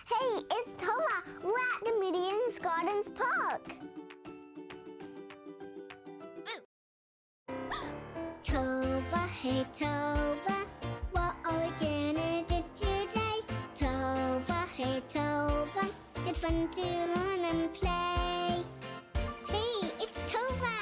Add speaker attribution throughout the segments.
Speaker 1: Hey, it's Tova. We're at the Midian's Gardens Park. Tova, hey Tova, what are we gonna do today? Tova, hey Tova, it's fun to learn and play. Hey, it's Tova.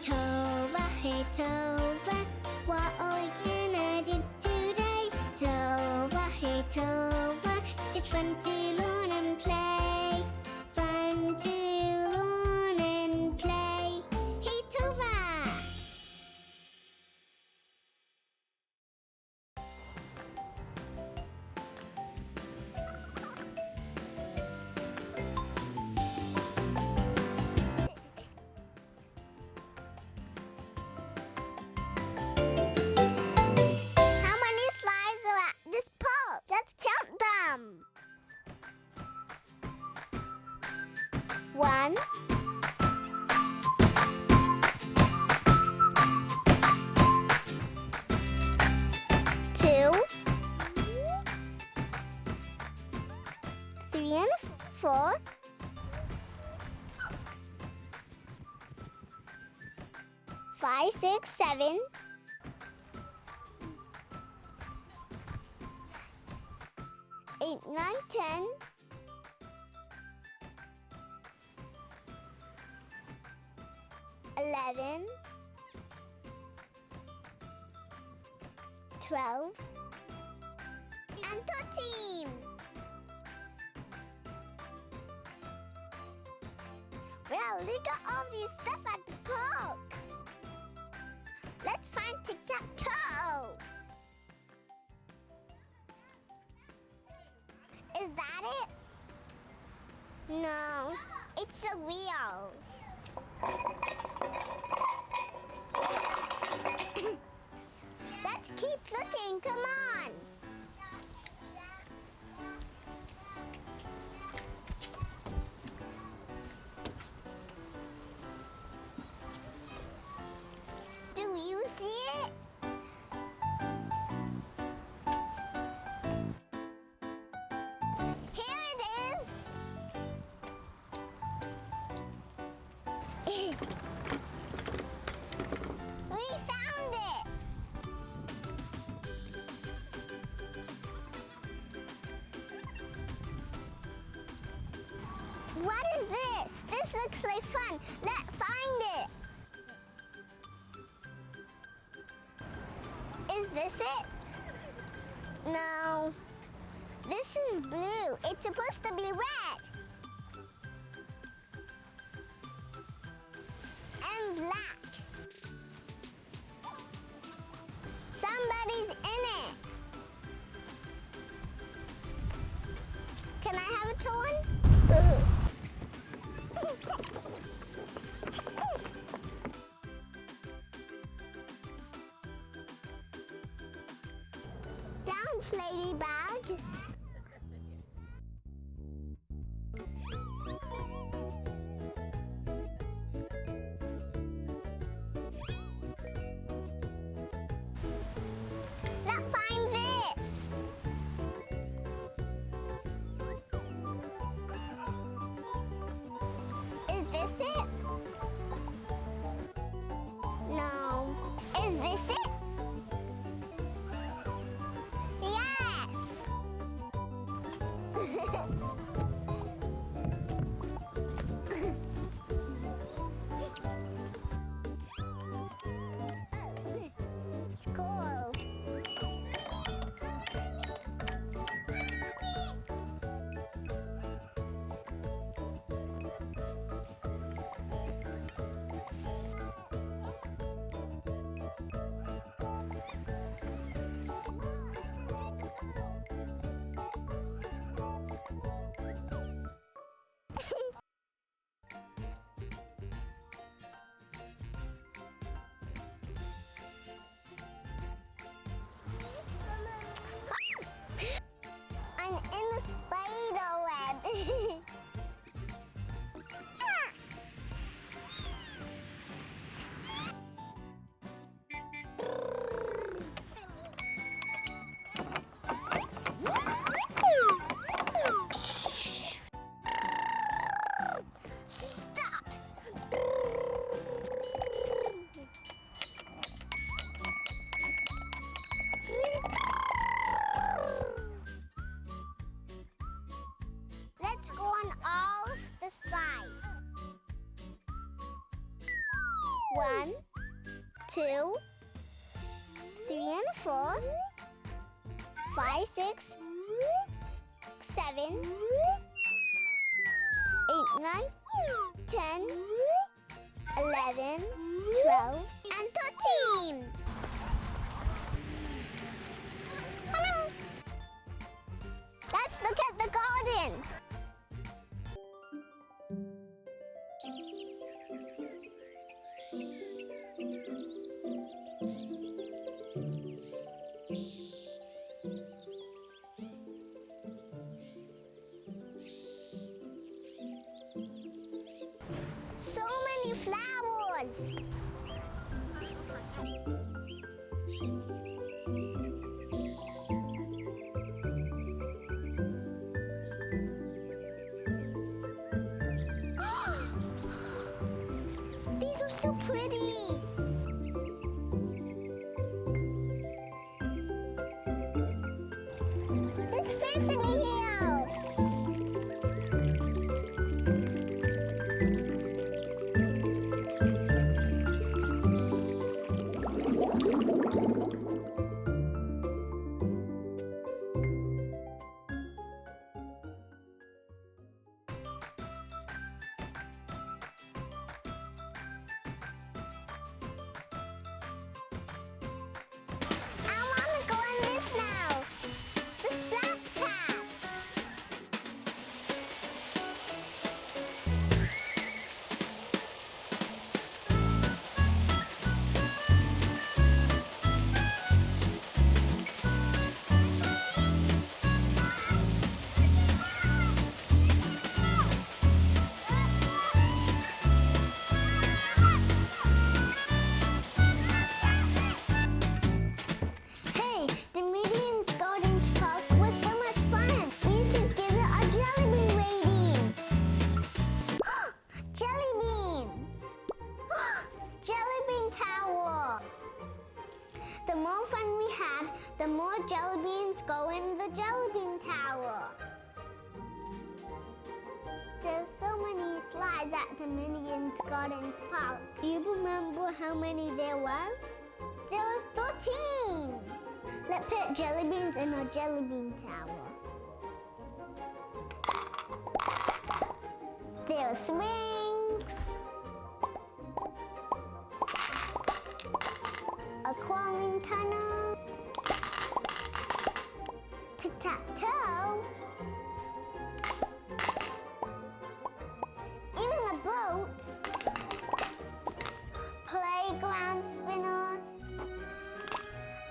Speaker 1: Tova, hey Tova, what are we gonna do today? Tova, hey Tova, it's fun to learn and play. Fun to learn and play. Hey Tova. How many slides are at this park? Let's count them. 1, 2, 3 and 4, 5, 6, 7, 8, 9, 10, 11, 12, and 13. Well, look at all this stuff at the park. Let's find tic-tac-toe. Is that it? No, it's a wheel. Let's keep looking, come on. Do you see it? Here it is. We found it. What is this? This looks like fun. Let's find it. Is this it? No. This is blue. It's supposed to be red. And black. Somebody's in it. Can I have a toy? Bounce, ladybug. Let's find this. Is this it? No. Is this it? Yes. It's cool. 2, 3 and 4, 5, 6, 7, 8, 9, 10, 11, 12, and 13. Let's look at the garden. So many flowers. These are so pretty. There's fish in here. I want to go on this now. The splash pad. Hey, the Minions Garden Park was so much fun. We should give it a Jellybean rating. Jelly beans. Jellybean Tower. The more fun we had, the more jelly beans go in the Jellybean Tower. There's so many slides at the Minions Gardens Park. Do you remember how many there was? There was 13. Let's put jelly beans in a Jellybean Tower. There are swings, a crawling tunnel, tic-tac-toe, even a boat, playground spinner,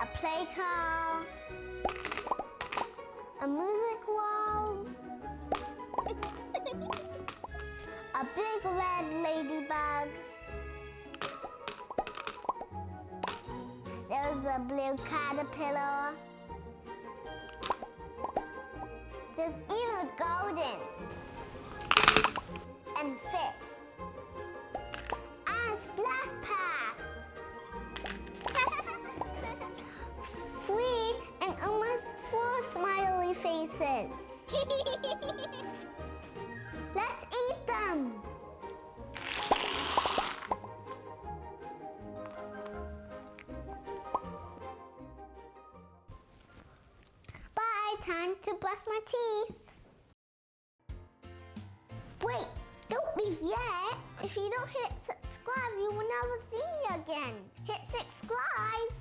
Speaker 1: a play car, a music wall, a big red ladybug. There's a blue caterpillar. There's even a golden and fish and splash pad. 3 and almost 4 smiley faces. Let's eat them. Bye, time to brush my teeth. Wait, don't leave yet. If you don't hit subscribe, you will never see me again. Hit subscribe.